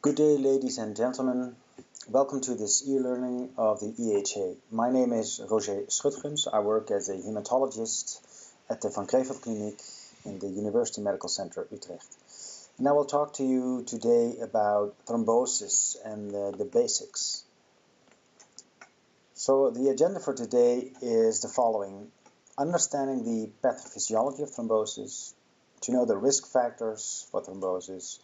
Good day, ladies and gentlemen. Welcome to this e-learning of the EHA. My name is Roger Schutgens. I work as a hematologist at the Van Creveld Clinic in the University Medical Center Utrecht. And I will talk to you today about thrombosis and the basics. So the agenda for today is the following: understanding the pathophysiology of thrombosis, to know the risk factors for thrombosis,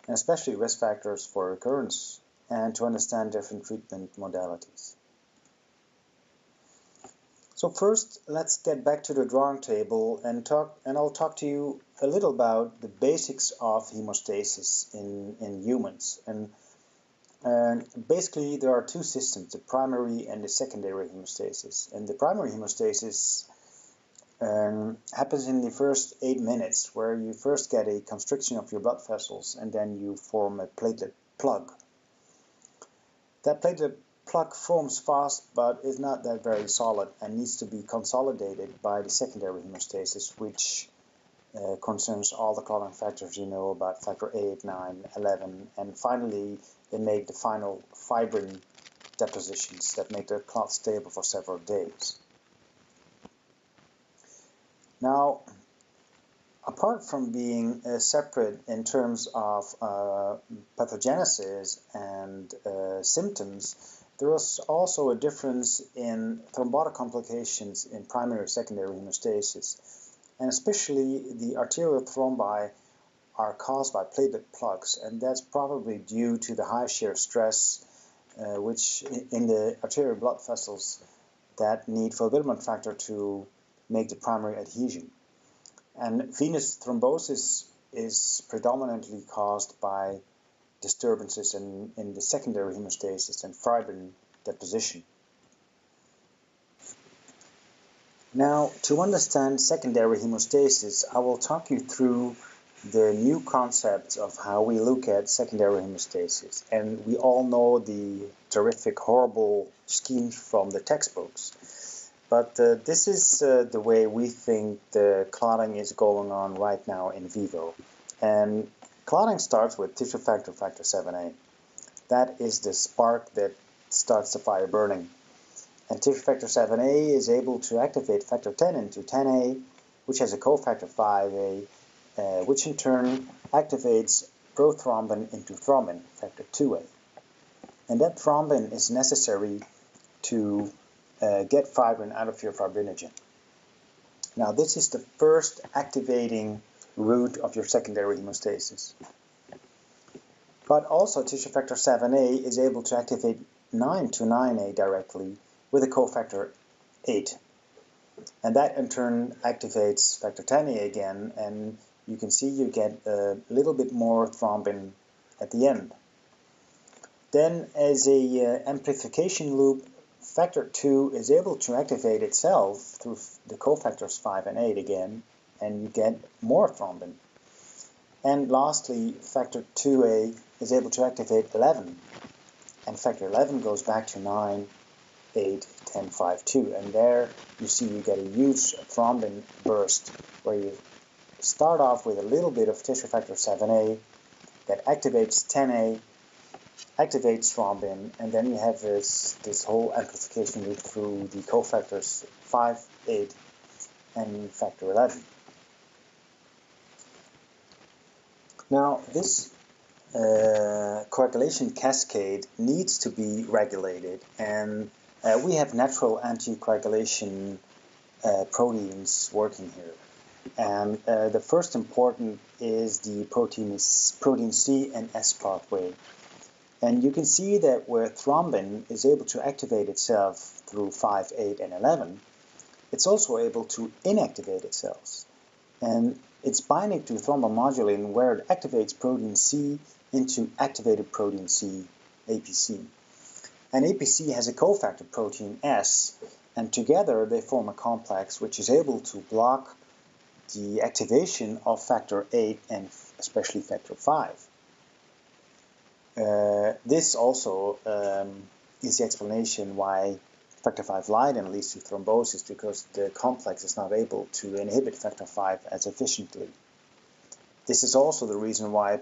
and especially risk factors for recurrence, and to understand different treatment modalities. So first, let's get back to the drawing table and I'll talk to you a little about the basics of hemostasis in humans. And basically there are two systems, the primary and the secondary hemostasis. And the primary hemostasis happens in the first 8 minutes, where you first get a constriction of your blood vessels and then you form a platelet plug. That platelet plug forms fast but is not that very solid and needs to be consolidated by the secondary hemostasis, which concerns all the clotting factors you know about, factor 8, 9, 11, and finally they make the final fibrin depositions that make the clot stable for several days. Now, apart from being separate in terms of pathogenesis and symptoms, there is also a difference in thrombotic complications in primary and secondary hemostasis. And especially the arterial thrombi are caused by platelet plugs, and that's probably due to the high shear stress which in the arterial blood vessels that need fulfillment factor to make the primary adhesion. And venous thrombosis is predominantly caused by disturbances in the secondary hemostasis and fibrin deposition. Now, to understand secondary hemostasis, I will talk you through the new concepts of how we look at secondary hemostasis. And we all know the terrific, horrible schemes from the textbooks. But this is the way we think the clotting is going on right now in vivo. And clotting starts with tissue factor 7A. That is the spark that starts the fire burning. And tissue factor 7A is able to activate factor 10 into 10A, which has a cofactor 5A, which in turn activates prothrombin into thrombin, factor 2A. And that thrombin is necessary to get fibrin out of your fibrinogen. Now this is the first activating route of your secondary hemostasis. But also tissue factor 7A is able to activate 9 to 9A directly with a cofactor 8. And that in turn activates factor 10A again, and you can see you get a little bit more thrombin at the end. Then as a amplification loop, factor 2 is able to activate itself through the cofactors 5 and 8 again, and you get more thrombin. And lastly, factor 2A is able to activate 11, and factor 11 goes back to 9, 8, 10, 5, 2, and there you see you get a huge thrombin burst where you start off with a little bit of tissue factor 7A that activates 10A, activates thrombin, and then you have this whole amplification loop through the cofactors 5, 8, and factor 11. Now this coagulation cascade needs to be regulated, and we have natural anticoagulation proteins working here. And the first important is the protein C and S pathway. And you can see that where thrombin is able to activate itself through 5, 8, and 11, it's also able to inactivate itself. And it's binding to thrombomodulin where it activates protein C into activated protein C, APC. And APC has a cofactor protein S, and together they form a complex which is able to block the activation of factor 8 and especially factor 5. This also is the explanation why factor 5 Leiden leads to thrombosis, because the complex is not able to inhibit factor 5 as efficiently. This is also the reason why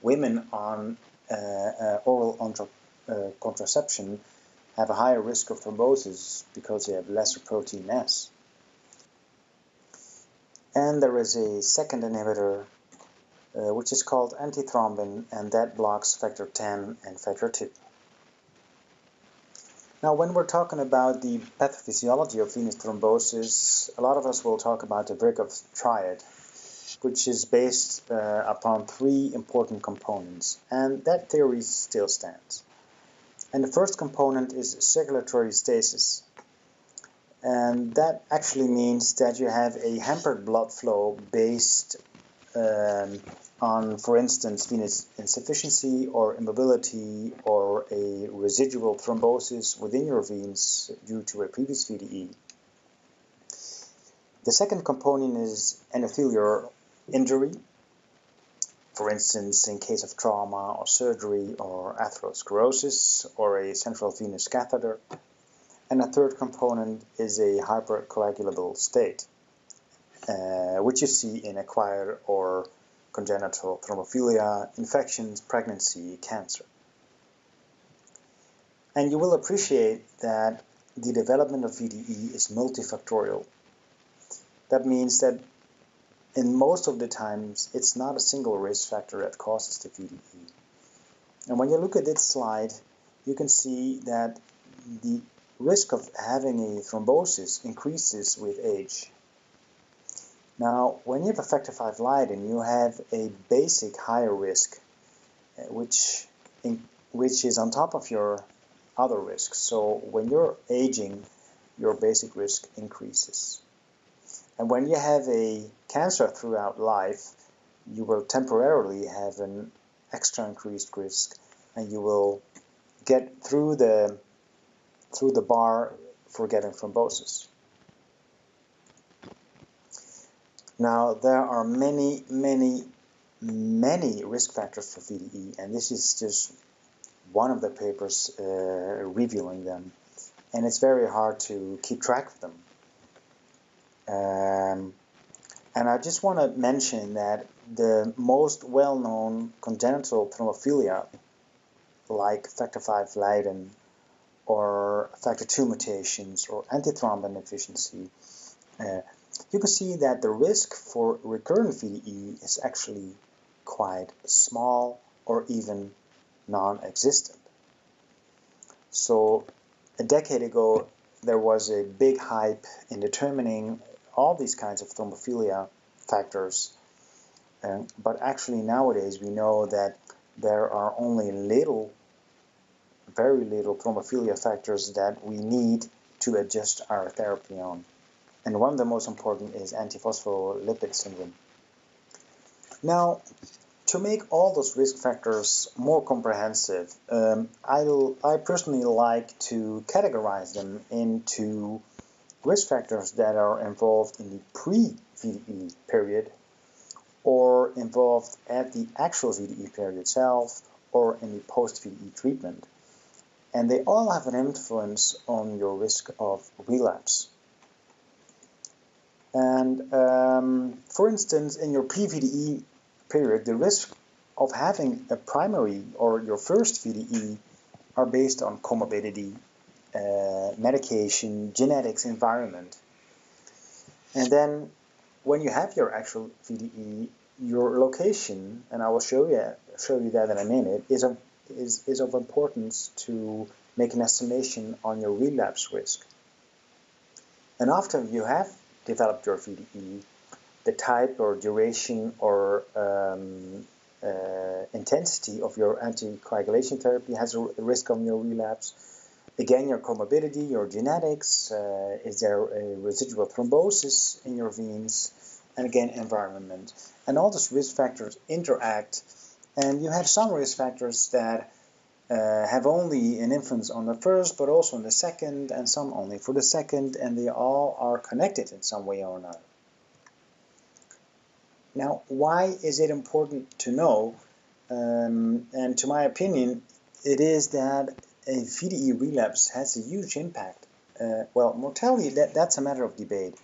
women on oral contraception have a higher risk of thrombosis because they have lesser protein mass. And there is a second inhibitor which is called antithrombin, and that blocks factor 10 and factor 2. Now, when we're talking about the pathophysiology of venous thrombosis, a lot of us will talk about the Virchow triad, which is based upon 3 important components, and that theory still stands. And the first component is circulatory stasis, and that actually means that you have a hampered blood flow based on, for instance, venous insufficiency or immobility or a residual thrombosis within your veins due to a previous VDE. The second component is endothelial injury, for instance, in case of trauma or surgery or atherosclerosis or a central venous catheter. And a third component is a hypercoagulable state, which you see in acquired or congenital thrombophilia, infections, pregnancy, cancer. And you will appreciate that the development of VDE is multifactorial. That means that in most of the times, it's not a single risk factor that causes the VDE. And when you look at this slide, you can see that the risk of having a thrombosis increases with age. Now, when you have a factor V Leiden, you have a basic higher risk, which is on top of your other risks. So when you're aging, your basic risk increases. And when you have a cancer throughout life, you will temporarily have an extra increased risk, and you will get through the bar for getting thrombosis. Now, there are many risk factors for VDE, and this is just one of the papers reviewing them, and it's very hard to keep track of them. And I just want to mention that the most well-known congenital thrombophilia, like factor V Leiden or factor 2 mutations or antithrombin deficiency, you can see that the risk for recurrent VDE is actually quite small or even non-existent. So a decade ago, there was a big hype in determining all these kinds of thrombophilia factors, but actually nowadays we know that there are only very little thrombophilia factors that we need to adjust our therapy on. And one of the most important is antiphospholipid syndrome. Now, to make all those risk factors more comprehensive, I personally like to categorize them into risk factors that are involved in the pre-VDE period, or involved at the actual VDE period itself, or in the post-VDE treatment. And they all have an influence on your risk of relapse. And for instance, in your pre-VDE period, the risk of having a primary or your first VDE are based on comorbidity, medication, genetics, environment. And then when you have your actual VDE, your location, and I will show you that in a minute, is of importance to make an estimation on your relapse risk. And after you have developed your VDE, the type or duration or intensity of your anticoagulation therapy has a risk on your relapse. Again, your comorbidity, your genetics, is there a residual thrombosis in your veins, and again, environment. And all those risk factors interact, and you have some risk factors that have only an influence on the first, but also on the second, and some only for the second, and they all are connected in some way or another. Now, why is it important to know? And to my opinion, it is that a VDE relapse has a huge impact. Well, mortality, that's a matter of debate.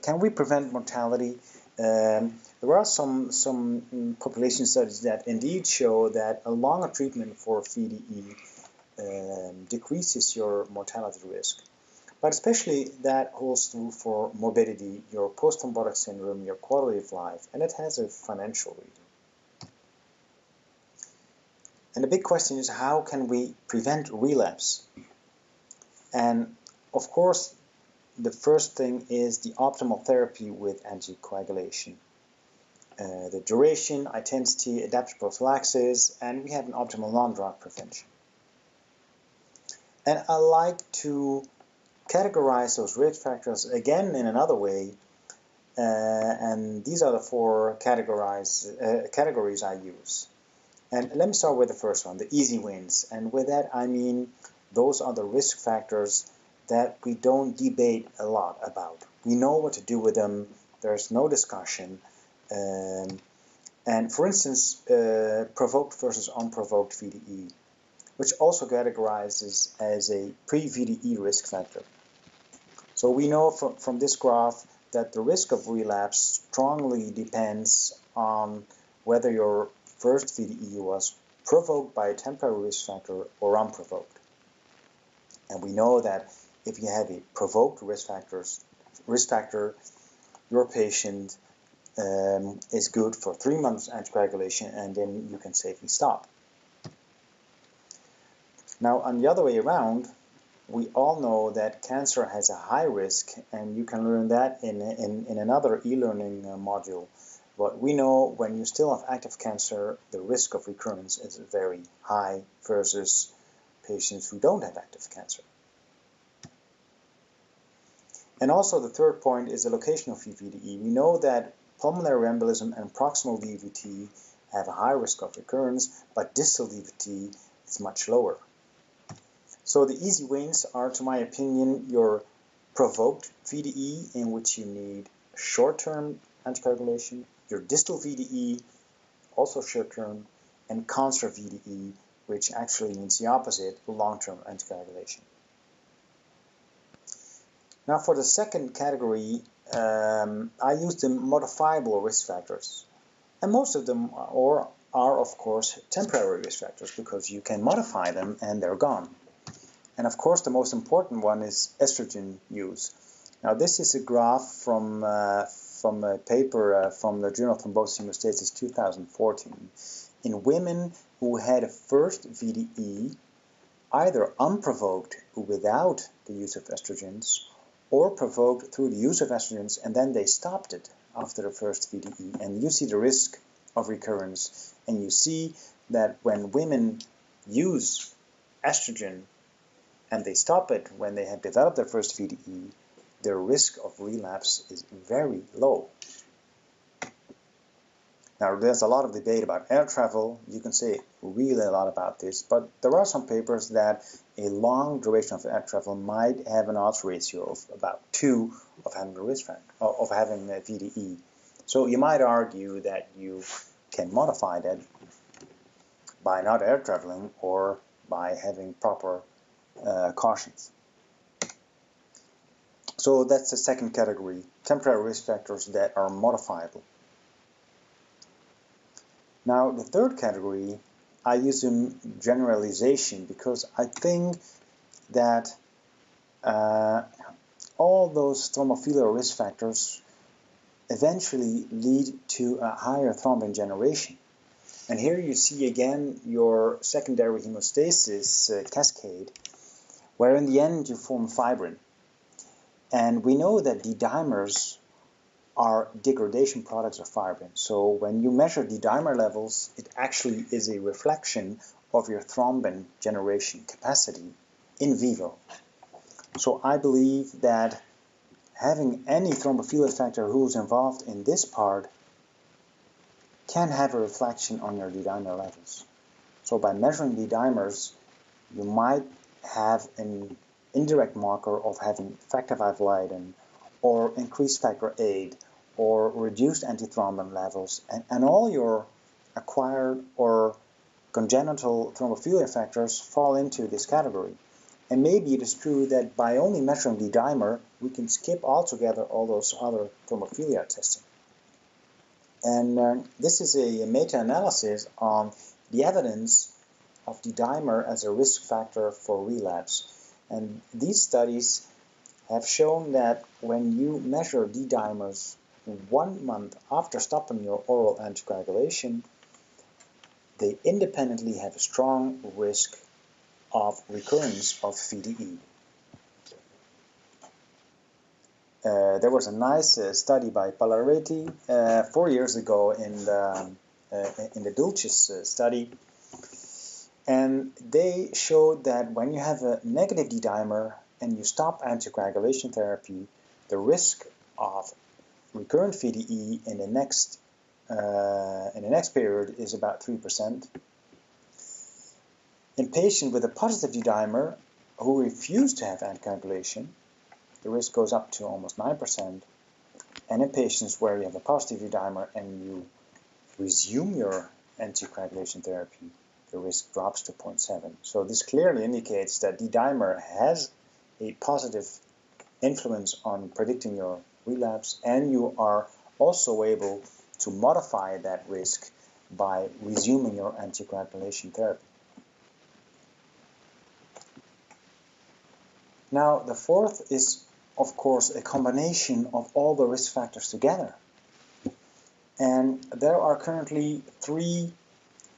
Can we prevent mortality? There are some population studies that indeed show that a longer treatment for VDE decreases your mortality risk. But especially that holds true for morbidity, your post-thrombotic syndrome, your quality of life, and it has a financial reason. And the big question is, how can we prevent relapse? And of course, the first thing is the optimal therapy with anticoagulation. The duration, intensity, adaptive prophylaxis, and we have an optimal non-drug prevention. And I like to categorize those risk factors again in another way, and these are the four categories I use. And let me start with the first one, the easy wins. And with that I mean those are the risk factors that we don't debate a lot about. We know what to do with them, there's no discussion. And for instance, provoked versus unprovoked VDE, which also categorizes as a pre-VDE risk factor. So we know from this graph that the risk of relapse strongly depends on whether your first VDE was provoked by a temporary risk factor or unprovoked. And we know that if you have a provoked risk factor, your patient is good for 3 months anticoagulation, and then you can safely stop. Now, on the other way around, we all know that cancer has a high risk, and you can learn that in another e-learning module. But we know when you still have active cancer, the risk of recurrence is very high versus patients who don't have active cancer. And also the third point is the location of VDE. We know that pulmonary embolism and proximal DVT have a high risk of recurrence, but distal DVT is much lower. So the easy wins are, to my opinion, your provoked VDE, in which you need short-term anticoagulation, your distal VDE, also short-term, and cancer VDE, which actually means the opposite, long-term anticoagulation. Now for the second category, I use the modifiable risk factors. And most of them are of course temporary risk factors, because you can modify them and they're gone. And of course the most important one is estrogen use. Now this is a graph from a paper from the Journal of Thrombosis the Basics 2014. In women who had a first VDE, either unprovoked without the use of estrogens, or provoked through the use of estrogens, and then they stopped it after the first VDE. And you see the risk of recurrence, and you see that when women use estrogen and they stop it when they have developed their first VDE, their risk of relapse is very low. Now there's a lot of debate about air travel. You can say really a lot about this, but there are some papers that a long duration of air travel might have an odds ratio of about 2 of having a risk factor, of having a VDE. So you might argue that you can modify that by not air traveling or by having proper cautions. So that's the second category, temporary risk factors that are modifiable. Now the third category, I use in generalization, because I think that all those thrombophilia risk factors eventually lead to a higher thrombin generation. And here you see again your secondary hemostasis cascade, where in the end you form fibrin. And we know that D-dimers are degradation products of fibrin. So when you measure D-dimer levels, it actually is a reflection of your thrombin generation capacity in vivo. So I believe that having any thrombophilia factor who's involved in this part can have a reflection on your D-dimer levels. So by measuring D-dimers, you might have an indirect marker of having factor V Leiden, or increased factor VIII, or reduced antithrombin levels, and all your acquired or congenital thrombophilia factors fall into this category. And maybe it is true that by only measuring D-dimer, we can skip altogether all those other thrombophilia testing. And this is a meta-analysis on the evidence of D-dimer as a risk factor for relapse. And these studies have shown that when you measure D-dimers 1 month after stopping your oral anticoagulation, they independently have a strong risk of recurrence of VTE. There was a nice study by Pallaretti 4 years ago in the Dulcis study, and they showed that when you have a negative D-dimer and you stop anticoagulation therapy, the risk of recurrent VTE in the next period is about 3%. In patients with a positive D-dimer who refuse to have anticoagulation, the risk goes up to almost 9%. And in patients where you have a positive D-dimer and you resume your anticoagulation therapy, the risk drops to 0.7. So this clearly indicates that D-dimer has a positive influence on predicting your relapse, and you are also able to modify that risk by resuming your anticoagulation therapy. Now, the fourth is, of course, a combination of all the risk factors together. And there are currently 3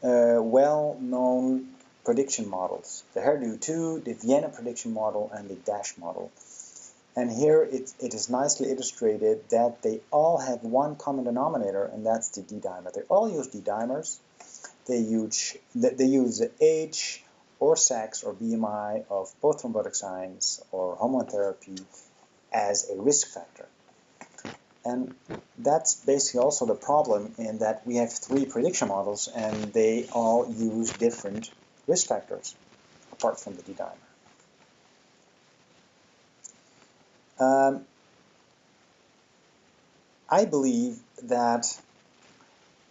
well-known prediction models: the HER2, the Vienna prediction model, and the DASH model. And here it is nicely illustrated that they all have one common denominator, and that's the D-dimer. They all use D-dimers. They use age or sex or BMI of both thrombotic signs or hormone therapy as a risk factor. And that's basically also the problem, in that we have 3 prediction models and they all use different risk factors apart from the D-dimer. I believe that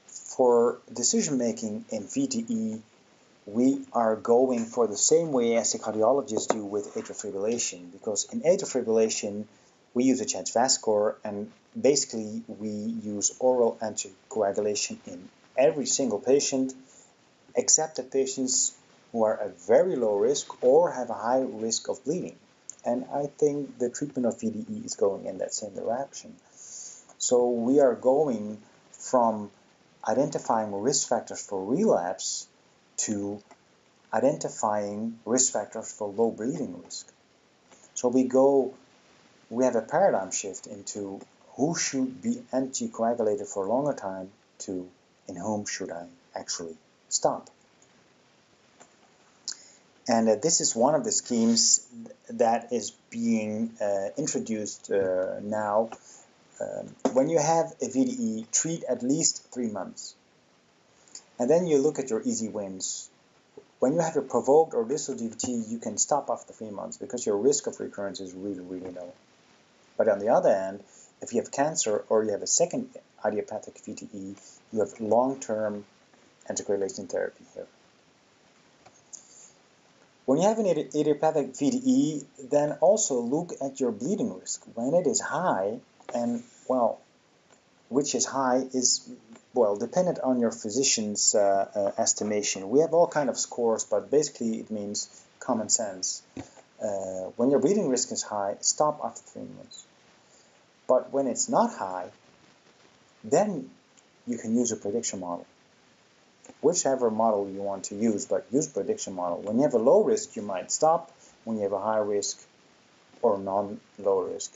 for decision making in VTE, we are going for the same way as the cardiologists do with atrial fibrillation, because in atrial fibrillation we use a CHA2DS2-VASc score, and basically we use oral anticoagulation in every single patient except the patients who are at very low risk or have a high risk of bleeding. And I think the treatment of VTE is going in that same direction. So we are going from identifying risk factors for relapse to identifying risk factors for low bleeding risk. So we have a paradigm shift into who should be anticoagulated for a longer time to in whom should I actually stop. And this is one of the schemes that is being introduced now. When you have a VTE, treat at least 3 months. And then you look at your easy wins. When you have a provoked or distal DVT, you can stop after 3 months because your risk of recurrence is really, really low. But on the other hand, if you have cancer or you have a second idiopathic VTE, you have long-term anticoagulation therapy here. When you have an idiopathic VTE, then also look at your bleeding risk. When it is high, and well, which is high is, well, dependent on your physician's estimation. We have all kind of scores, but basically it means common sense. When your bleeding risk is high, stop after 3 months. But when it's not high, then you can use a prediction model. Whichever model you want to use, but use prediction model. When you have a low risk, you might stop. When you have a high risk or non-low risk,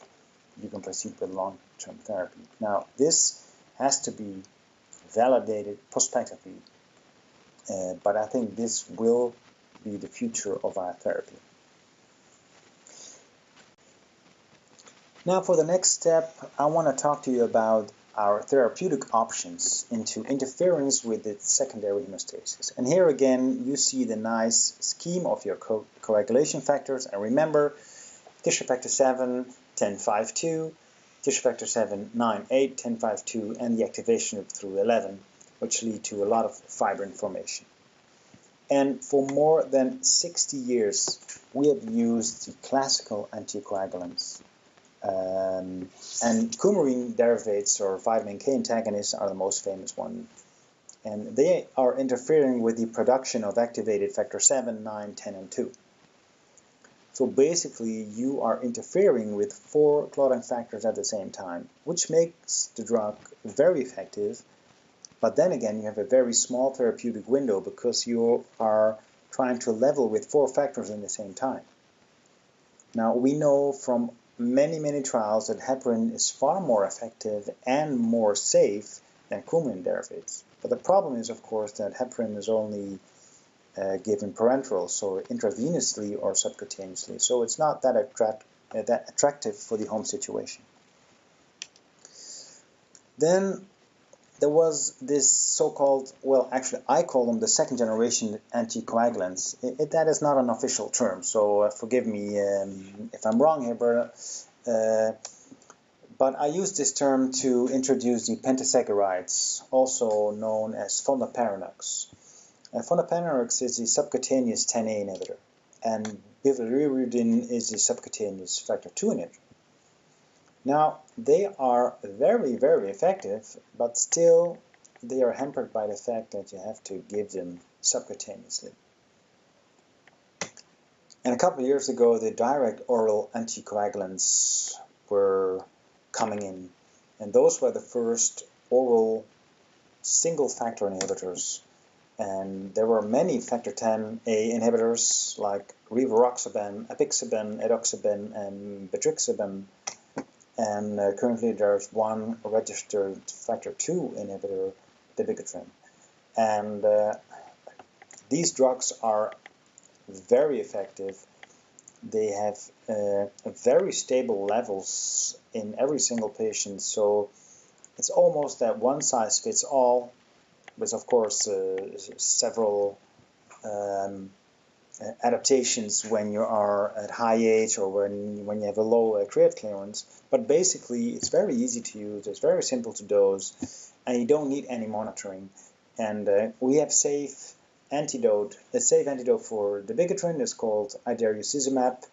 you can proceed with long-term therapy. Now, this has to be validated prospectively, but I think this will be the future of our therapy. Now, for the next step, I want to talk to you about our therapeutic options into interference with the secondary hemostasis. And here again, you see the nice scheme of your coagulation factors. And remember, tissue factor 7, 10-5-2, tissue factor 7, 9-8, 10-5-2, and the activation loop through 11, which lead to a lot of fibrin formation. And for more than 60 years, we have used the classical anticoagulants And coumarin derivatives or vitamin K antagonists are the most famous one. And they are interfering with the production of activated factor 7, 9, 10, and 2. So basically you are interfering with 4 clotting factors at the same time, which makes the drug very effective. But then again, you have a very small therapeutic window because you are trying to level with 4 factors at the same time. Now we know from many trials that heparin is far more effective and more safe than coumarin derivatives. But the problem is, of course, that heparin is only given parenteral, so intravenously or subcutaneously. So it's not that attractive for the home situation. Then there was this so-called, well, actually I call them the second generation anticoagulants. That is not an official term, so forgive me if I'm wrong here, but I use this term to introduce the pentasaccharides, also known as fondaparinux. Fondaparinux is the subcutaneous 10A inhibitor, and biliverdin is the subcutaneous factor 2 inhibitor. Now, they are very effective, but still they are hampered by the fact that you have to give them subcutaneously. And a couple of years ago, the direct oral anticoagulants were coming in, and those were the first oral single factor inhibitors. And there were many factor 10A inhibitors like rivaroxaban, apixaban, edoxaban, and betrixaban. And currently there's one registered factor 2 inhibitor, dabigatran. And these drugs are very effective. They have very stable levels in every single patient, so it's almost that one size fits all, with of course several adaptations when you are at high age or when you have a low create clearance. But basically it's very easy to use, it's very simple to dose, and you don't need any monitoring. And we have a safe antidote for dabigatran is called idarucizumab,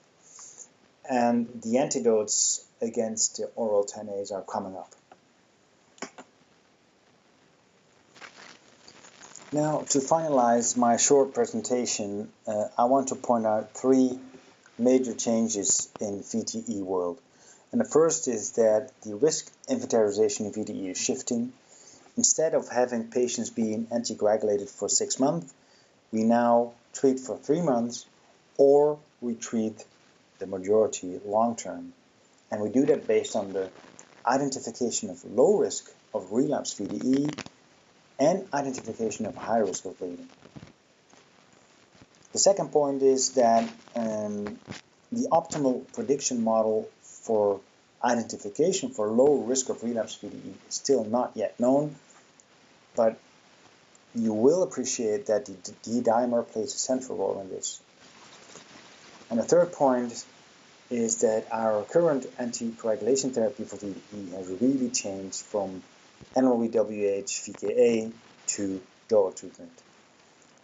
and the antidotes against the oral 10As are coming up. Now, to finalize my short presentation, I want to point out 3 major changes in VTE world. And the first is that the risk inventarization in VTE is shifting. Instead of having patients being anticoagulated for 6 months, we now treat for 3 months, or we treat the majority long term. And we do that based on the identification of low risk of relapse VTE and identification of high risk of bleeding. The second point is that the optimal prediction model for identification for low risk of relapse VTE is still not yet known, but you will appreciate that the D-dimer plays a central role in this. And the third point is that our current anticoagulation therapy for VTE has really changed from NLWH VKA to DOA treatment.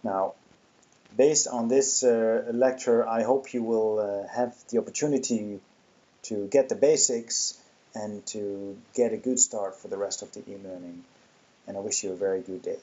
Now, based on this lecture, I hope you will have the opportunity to get the basics and to get a good start for the rest of the e-learning. And I wish you a very good day.